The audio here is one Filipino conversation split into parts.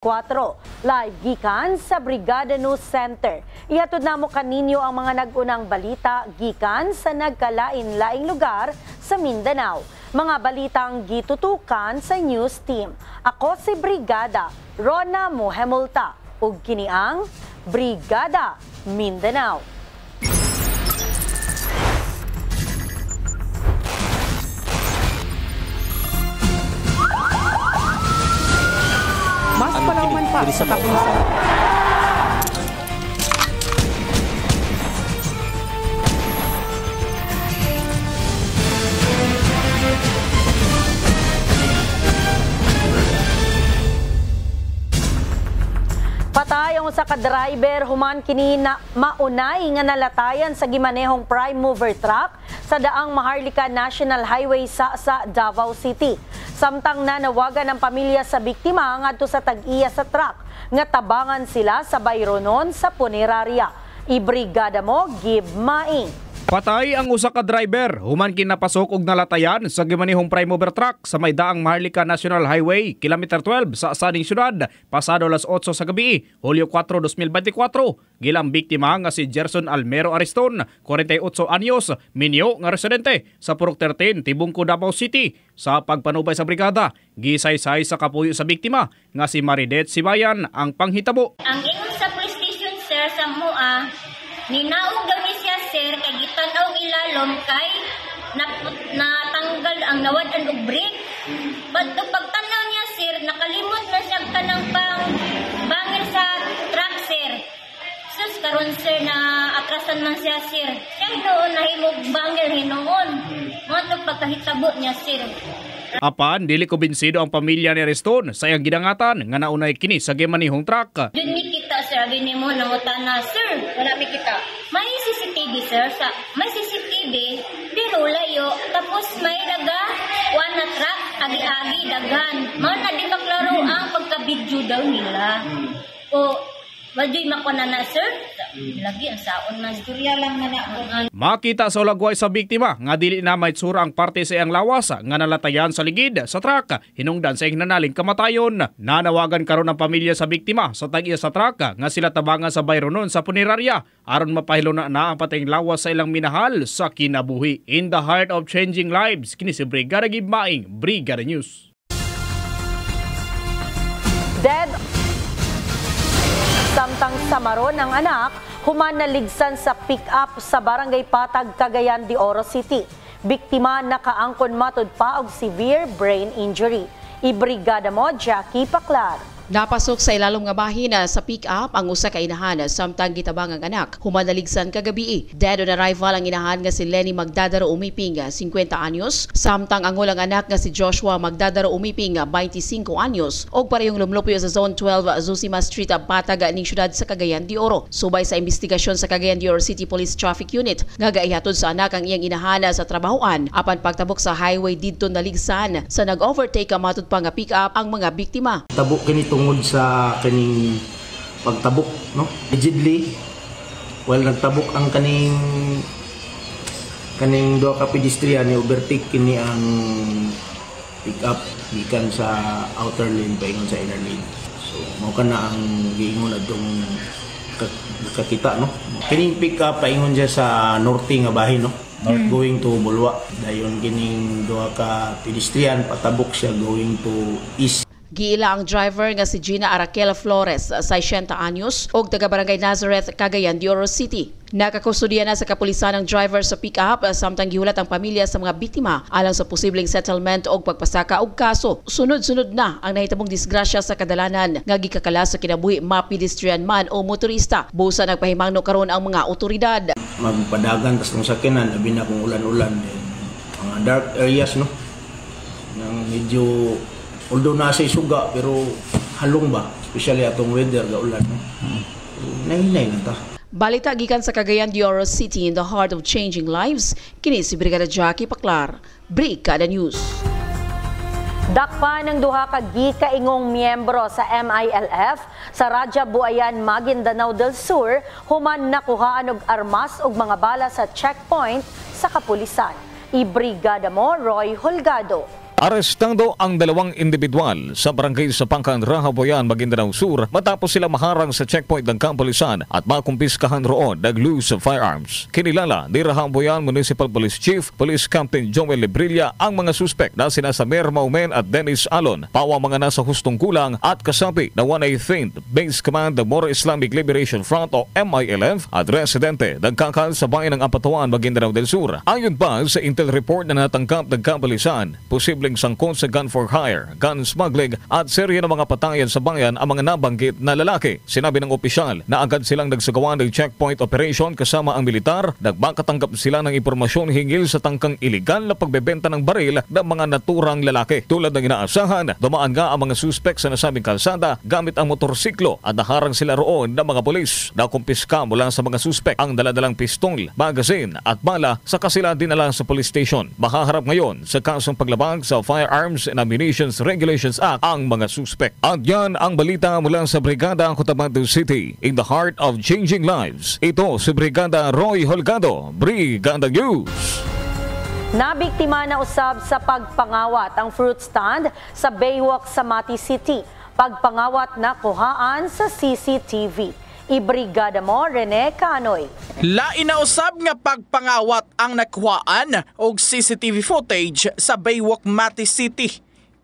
4, live gikan sa Brigada News Center. Ihatod namo kaninyo ang mga nag-unang balita gikan sa nagkalain-laing lugar sa Mindanao. Mga balitang gitutukan sa news team. Ako si Brigada Rona Mohemulta ug kini ang Brigada Mindanao. Mas palauman pa sa kapulisan. Patay ang usa ka driver human kini na maunay nga nalatayan sa gimanehong prime mover truck sa daang Maharlika National Highway sa Davao City. Samtang nanawagan ang pamilya sa biktima ngadto sa tag-iya sa truck nga tabangan sila sa bayronon sa punerarya. Ibrigada mo Gib Maing. Patay ang usa ka driver human kinapasok og nalatayan sa gimanihong prime mover truck sa may daang Maharlika National Highway, kilometer 12 sa Asaning Syudad, pasado alas 8 sa gabi, Hulyo 4, 2024. Gilang biktima nga si Gerson Almero Ariston, 48 anyos, minyo nga residente sa Purok 13, Tibungco, Davao City. Sa pagpanubay sa brigada, gisaysay sa kapuyo sa biktima nga si Maridet Sibayan ang panghitabo. Ang ingon sa police station, sir, sa MUA, ninaog daw ni siya, sir, kay gitanaw ilalom kay natanggal ang nawadan og brake. But pagtanaw niya, sir, nakalimot na siya kanang bangin sa truck, sir. Sus, karon, sir, na atrasan man siya, sir. Siya noon nahimog bangil hinoon. Mga ito pagkahitabo niya, sir. Apan, dili kumbinsido ang pamilya ni Ariston sa iyang gidangatan nga naunay kini sa gimanihong truck. Yun mi kita, sir. Abini mo, nangutana, sir. Wala mi kita. May CCTV, sir. May CCTV, pero layo. Tapos may one na truck, agi-agi, daghan. Mga na di maklaro ang pagka-video daw nila. O, wajoy makona na, sir. Lagi ang saon man. Istorya lang na na. Makita sa ulagway sa biktima nga dili na may tsura ang parte sa iyang lawas nga nalatayan sa ligid sa truck. Hinungdan sa iyang nanaling kamatayon. Nanawagan karon ang pamilya sa biktima sa tag-iya sa truck nga sila tabangan sa bayronon sa punerarya aron mapahilo na ang patayng lawas sa ilang minahal sa kinabuhi. In the heart of changing lives, kini si Brigada Gib Maing, Brigada News. Dead samtang samaron ang anak, human naligsan sa pick-up sa Barangay Patag, Cagayan de Oro City. Biktima nakaangkon matud pa og severe brain injury. Ibrigada mo Jackie Paclar. Napasok sa ilalom nga bahina sa pick-up ang usa ka inahan samtang gitabang ang anak. Human naligsan kagabi. Dead on arrival ang inahan nga si Lenny Magdadaro Umiping, 50 anyos, samtang ang ulang anak nga si Joshua Magdadaro Umiping, 25 anyos, og parehong lumlupyo sa Zone 12 Zosima Street, Patag ning syudad sa Cagayan de Oro. Subay sa investigasyon sa Cagayan de Oro City Police Traffic Unit, nga gaihatod sa anak ang iyang inahan sa trabahoan apan pagtabok sa highway didto naligsan sa nag-overtake matud pa nga pick-up ang mga biktima. Tabok ganito tungod sa kaning pagtabok, no? Allegedly, nagtabok ang kaning duha ka pedestrian ni overtake kini ang pick up gikan sa outer lane paingon sa inner lane. So mao kana ang giingon adtong kakita, no? Kining pick up paingon siya sa norte nga bahin, no? North going to Bulwa. Dayon kining duha ka pedestrian patabok siya going to east. Giila ang driver nga si Gina Araquel Flores, 60 anyos, og taga Barangay Nazareth, Cagayan de Oro City. Nakakustodiya na sa kapulisan ang driver sa pick-up samtang gihulat ang pamilya sa mga biktima alang sa posibleng settlement og pagpasaka og kaso. Sunod-sunod na ang nahitabong disgrasya sa kadalanan nga gikakala sa kinabuhi mapedestrian man o motorista. Busa nagpahimangno karon ang mga otoridad. Magpadagan tas ng sakinan labi na kung ulan-ulan, mga dark areas, no? Nang medyo although nasa suga pero halong ba, especially atong weather ga ulan, no? Nahinay na ta. Balita gikan sa Cagayan de Oro City, in the heart of changing lives, kini si Brigada Jackie Paclar, Brigada News. Dakpa ng duha ka gikaingong miyembro sa MILF sa Raja Buayan, Maguindanao del Sur human nakuhaan og armas ug mga bala sa checkpoint sa kapulisan. Ibrigada mo Roy Holgado. Arestado ang dalawang individual sa barangay sa Pangkan, Rahaboyan, Maguindanao Sur matapos sila maharang sa checkpoint ng kapulisan at makumpiskahan roon nag-loose of firearms. Kinilala ni Rahaboyan Municipal Police Chief Police Captain Joel Librilla ang mga suspect na sina Samer Maumen at Dennis Alon, pawa mga nasa hustong kulang at kasapi na 118th Base Command ng Moro Islamic Liberation Front o MILF at residente nagkakal sa bayan ng Ampatuan, Maguindanao del Sur. Ayon pa sa intel report na natangkap ng kapulisan, posibleng sangkot sa gun for hire, gun smuggling at serye ng mga patayan sa bayan ang mga nabanggit na lalaki. Sinabi ng opisyal na agad silang nagsagawa ng checkpoint operation kasama ang militar. Nagmakatanggap sila ng impormasyon hinggil sa tangkang iligal na pagbebenta ng baril ng mga naturang lalaki. Tulad ng inaasahan, dumaan nga ang mga suspect sa nasabing kalsada gamit ang motorsiklo at naharang sila roon ng mga pulis. Nakumpiska mula sa mga suspect ang daladalang pistol, magazine at bala sa kasila dinala sa police station. Mahaharap ngayon sa kasong paglabag sa Firearms and Ammunition Regulations Act ang mga suspect. At yan ang balita mula sa Brigada Cotabato City, in the heart of changing lives. Ito si Brigada Roy Holgado, Brigada News. Nabiktima na usab sa pagpangawat ang fruit stand sa Baywalk sa Mati City. Pagpangawat na kuhaan sa CCTV. Ibrigada mo, Rene Canoy. Lain na usab nga pagpangawat ang nakuhaan og CCTV footage sa Baywalk, Mati City.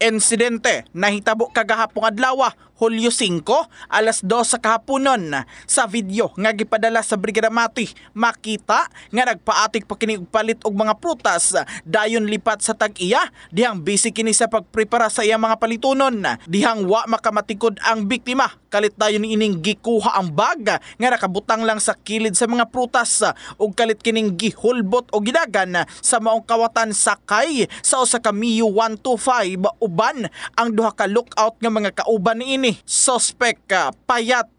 Insidente nahitabo kagahapong adlaw, Hulyo 5, alas 2 sa kahaponon. Sa video nga gipadala sa Brigada Mati, makita nga nagpaatik pa kini og palit og mga prutas dayon lipat sa tag-iya dihang busy kini sa pagprepara sa iyang mga palitunon. Dihang wa makamatikod ang biktima, kalit dayon ining gikuha ang bag nga nakabutang lang sa kilid sa mga prutas ug kalit kining gihulbot o gidagan sa maong kawatan sakay sa usa ka Mio 125 uban ang duha ka lookout nga mga kauban niini. Suspect payat,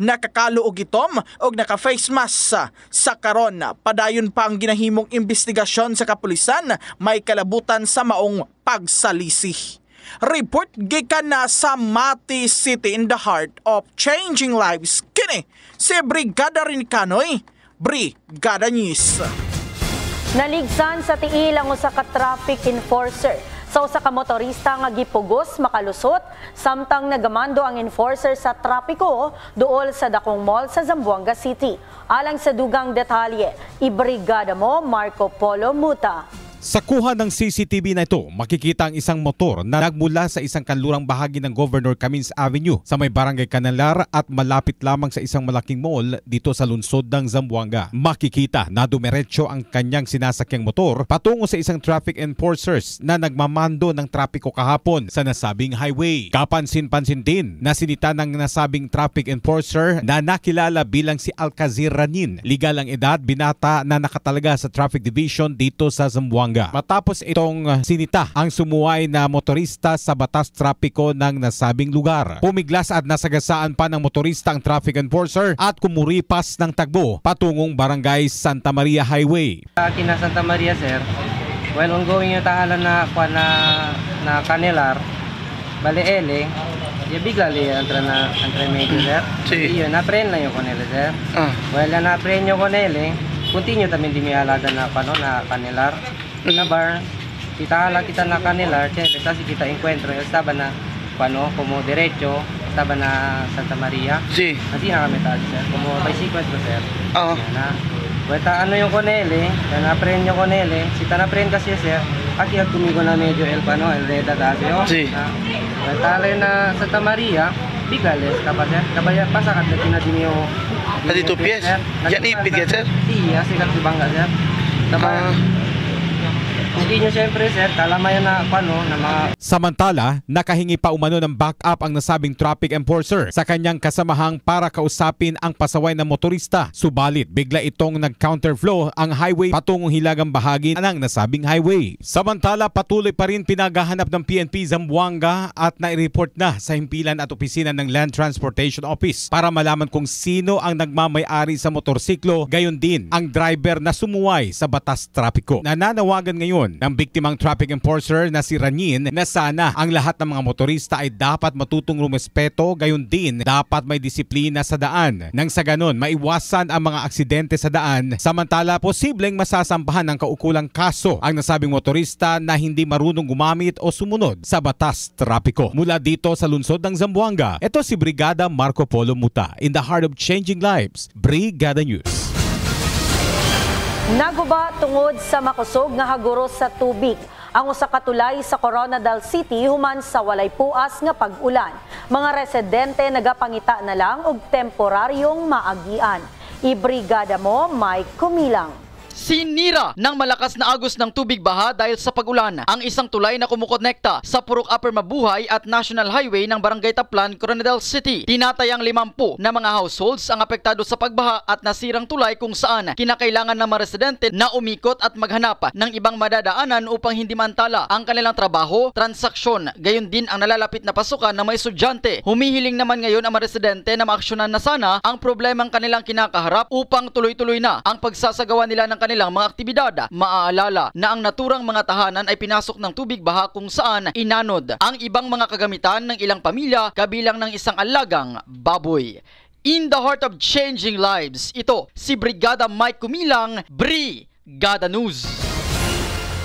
nakakalo og itom og naka-face mask. Sa karon padayon pa ang ginahimong investigasyon sa kapulisan, may kalabutan sa maong pagsalisi. Report gikan na sa Mati City, in the heart of changing lives. Kini si Brigada Rene Canoy, Brigada News. Naligsan sa tiil ang usa ka traffic enforcer sa usa ka motorista nga gipugos makalusot samtang nagamando ang enforcer sa trapiko duol sa dakong mall sa Zamboanga City. Alang sa dugang detalye, ibrigada mo Marco Polo Muta. Sa kuha ng CCTV na ito, makikita ang isang motor na nagmula sa isang kanlurang bahagi ng Governor Camins Avenue sa may barangay Canalar at malapit lamang sa isang malaking mall dito sa lungsod ng Zamboanga. Makikita na dumiretso ang kanyang sinasakyang motor patungo sa isang traffic enforcers na nagmamando ng trapiko kahapon sa nasabing highway. Kapansin-pansin din na sinita ng nasabing traffic enforcer na nakilala bilang si Alcazir Ranin. Legal ang edad, binata na nakatalaga sa traffic division dito sa Zamboanga. Matapos itong sinita ang sumuway na motorista sa batas trapiko ng nasabing lugar. Pumiglas at nasagasaan pa ng motorista ang traffic enforcer at kumuripas ng tagbo patungong barangay Santa Maria Highway. Kina Santa Maria, sir, while ongoing yung tahalan na Canelar, bali-ele, bigla entra medio, sir. Sí. Yun, na-prend lang yung Conele, sir. While na-prend yung Conele, continue también di may alaga na Canelar. Na bar, kita na Canelar, siyempre, kasi kita encuentro, estaba na, como derecho, estaba na Santa Maria. Sí. Así na kami tayo, sir, como bicycle, sir. Oo. Bueta ano yung Conele, na-prend yung Conele, si na-prend kasi, sir, aquí tumigo na medyo el de Dadasio. Sí. Bueta na Santa Maria, bigales, kapaya pasakat na tinadimi yung... Dito pies? Yan ipit ka, sir? Iya, sikat si Bangga, sir. Hindi nyo siyempre, sir, kalamayan na na mga... Samantala, nakahingi pa umano ng backup ang nasabing traffic enforcer sa kanyang kasamahang para kausapin ang pasaway na motorista. Subalit, bigla itong nag-counterflow ang highway patungong hilagang bahagi ng nasabing highway. Samantala, patuloy pa rin pinagahanap ng PNP Zamboanga at nai-report na sa himpilan at opisina ng Land Transportation Office para malaman kung sino ang nagmamay-ari sa motorsiklo, gayon din ang driver na sumuway sa batas trapiko. Nananawagan ngayon desisyon ng biktimang traffic enforcer na si Ranin na sana ang lahat ng mga motorista ay dapat matutong rumespeto, gayon din dapat may disiplina sa daan. Nang sa ganon, maiwasan ang mga aksidente sa daan, samantala posibleng masasampahan ng kaukulang kaso ang nasabing motorista na hindi marunong gumamit o sumunod sa batas trapiko. Mula dito sa lungsod ng Zamboanga, ito si Brigada Marco Polo Muta in the heart of changing lives. Brigada News. Naguba tungod sa makusog nga haguros sa tubig ang usa ka tulay sa Coronadal City human sa walay puas nga pag-ulan. Mga residente nagapangita na lang og temporaryong maagian. Ibrigada mo, Mike Kumilang. Sinira ng malakas na agos ng tubig baha dahil sa pag-ulan ang isang tulay na kumukonekta sa Purok Upper Mabuhay at National Highway ng Barangay Taplan, Coronadal City. Tinatayang 50 na mga households ang apektado sa pagbaha at nasirang tulay kung saan kinakailangan ng mga residente na umikot at maghanap ng ibang madadaanan upang hindi mantala ang kanilang trabaho, transaksyon, gayon din ang nalalapit na pasukan ng mga estudyante. Humihiling naman ngayon ang mga residente na maaksyonan na sana ang problemang kanilang kinakaharap upang tuloy-tuloy na ang pagsasagawa nila ng kanilang mga aktibidad. Maaalala na ang naturang mga tahanan ay pinasok ng tubig baha kung saan inanod ang ibang mga kagamitan ng ilang pamilya kabilang ng isang alagang baboy. In the heart of changing lives, ito si Brigada Mike Kumilang, Brigada News.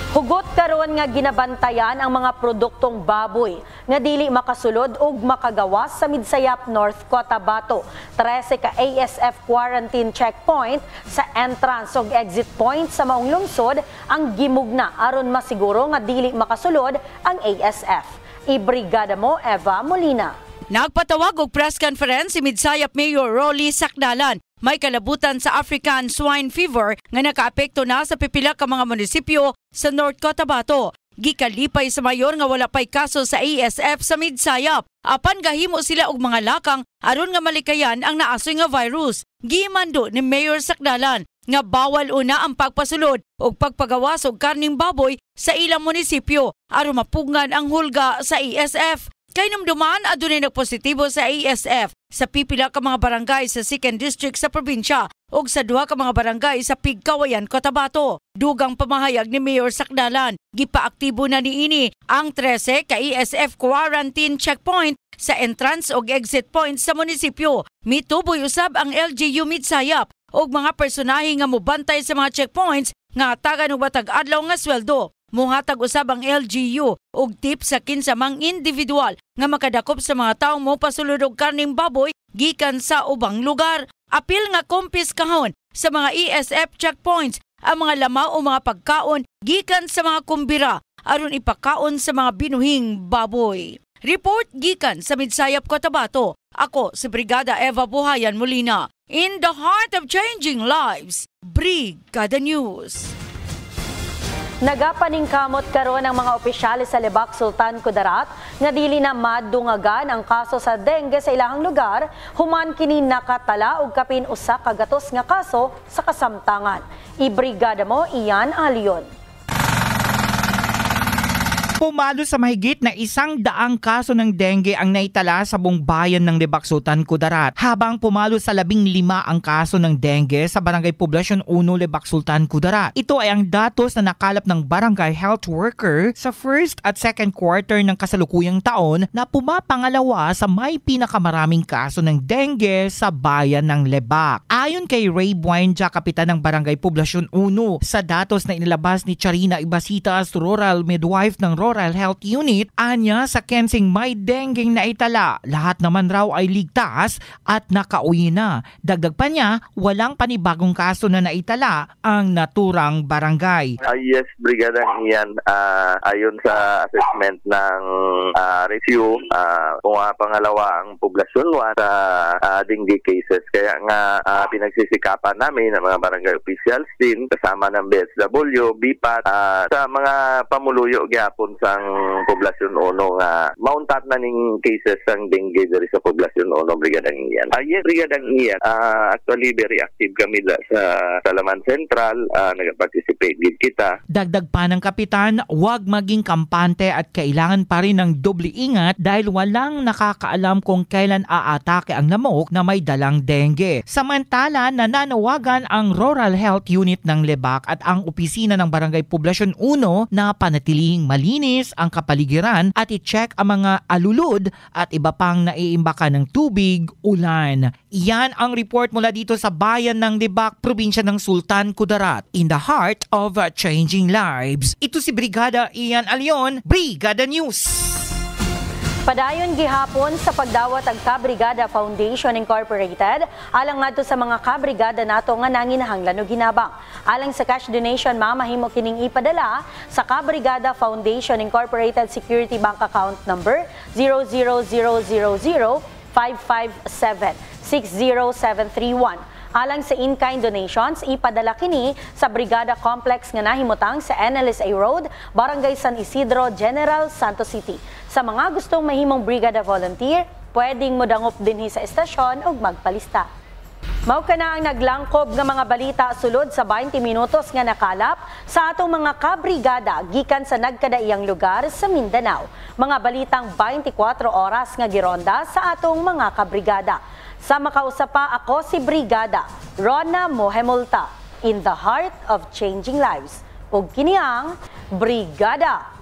Hugot karon nga ginabantayan ang mga produktong baboy nga dili makasulod ug makagawas sa Midsayap, North Cotabato. 13 ka ASF quarantine checkpoint sa entrance ug exit point sa maong lungsod ang gimugna aron masiguro nga dili makasulod ang ASF. Ibrigada mo, Eva Molina. Nagpatawag og press conference si Midsayap Mayor Rolly Sacdalan. May kalabutan sa African swine fever nga nakaapekto na sa pipila ka mga munisipyo sa North Cotabato. Gikalipay sa mayor nga wala pay kaso sa ASF sa Midsayap. Apan gahimo sila og mga lakang aron nga malikayan ang naasoy nga virus. Gimando ni Mayor Sacdalan nga bawal una ang pagpasulod o pagpagawas og karning baboy sa ilang munisipyo aron mapugngan ang hulga sa ASF. Kay numduman adunay nagpositibo sa ASF sa pipila ka mga barangay sa 2nd District sa probinsya ug sa 2 ka mga barangay sa Pigkawayan, Cotabato. Dugang pamahayag ni Mayor Sacdalan, gipaaktibo na niini ang 13 ka ASF quarantine checkpoint sa entrance ug exit point sa munisipyo. Mituboy usab ang LGU Midsayap ug mga personahe nga mobantay sa mga checkpoints nga tagan og batag adlaw nga sweldo. Muhatag usab ang LGU og tip sa kinsamang individual nga makadakop sa mga taong mo pasulod og karning baboy gikan sa ubang lugar. Apil nga kumpiskahon sa mga ESF checkpoints ang mga lamaw o mga pagkaon gikan sa mga kumbira aron ipakaon sa mga binuhing baboy. Report gikan sa Midsayap, Cotabato. Ako si Brigada Eva Buhayan Molina. In the heart of changing lives, Brigada News. Nagapaningkamot karon ang mga opisyales sa Lebac, Sultan Kudarat nga dili na madungagan ang kaso sa dengue sa ilahang lugar human kini nakatala og kapin usa ka gatos nga kaso sa kasamtangan. Ibrigada mo, Ian Alion. Pumalo sa mahigit na 100 kaso ng dengue ang naitala sa buong bayan ng Lebac, Sultan Kudarat, habang pumalo sa 15 ang kaso ng dengue sa Barangay Poblasyon 1, Lebac, Sultan Kudarat. Ito ay ang datos na nakalap ng barangay health worker sa first at second quarter ng kasalukuyang taon na pumapangalawa sa may pinakamaraming kaso ng dengue sa bayan ng Lebac. Ayon kay Ray Buendia, kapitan ng Barangay Poblasyon 1, sa datos na inilabas ni Charina Ibasitas, rural midwife ng Rural Health Unit, anya sa Kensing may dengue na itala. Lahat naman raw ay ligtas at nakauwi na. Dagdag pa niya, walang panibagong kaso na naitala ang naturang barangay. Yes, Brigada Ian, ayon sa assessment ng review, pangalawa ang poblasyon 1 sa dengue cases. Kaya nga pinagsisikapan namin ng mga barangay officials din kasama ng BSW, BPAT, sa mga pamuluyo gyapon sang poblasyon 1 nga mauntat na ning cases sang dengue diri sa poblasyon no brigadang iyan. Yes, brigadang iyan. Actually very active kami sa Salaman Central, nag-participate din kita. Dagdag pa ng kapitan, huwag maging kampante at kailangan pa rin ng doble ingat dahil walang nakakaalam kung kailan aatake ang lamok na may dalang dengue. Samantala, nananawagan ang Rural Health Unit ng Lebac at ang opisina ng Barangay Poblasyon 1 na panatilihing malinis ang kapaligiran at i-check ang mga alulod at iba pang naiimbaka ng tubig, ulan. Iyan ang report mula dito sa bayan ng Lebac, probinsya ng Sultan Kudarat, in the heart of changing lives. Ito si Brigada Ian Alion, Brigada News. Padayon gihapon sa pagdawat ang Kabrigada Foundation Incorporated alang ngadto sa mga kabrigada nato nga nanginahanglan og ginabang. Alang sa cash donation mamahimo kining ipadala sa Kabrigada Foundation Incorporated Security Bank Account number 0000557-60731. Alang sa in-kind donations, ipadala kini sa Brigada Complex nga nahimutang sa NLSA Road, Barangay San Isidro, General Santos City. Sa mga gustong mahimong Brigada Volunteer, pwedeng modangop dinhi sa estasyon ug magpalista. Mao kana ang naglangkob nga mga balita sulod sa 20 minutos nga nakalap sa atong mga kabrigada gikan sa nagkadaiyang lugar sa Mindanao. Mga balitang 24 oras nga gironda sa atong mga kabrigada. Sa makausap pa ako si Brigada Rona Mohemolta in the heart of changing lives. Ug kini ang Brigada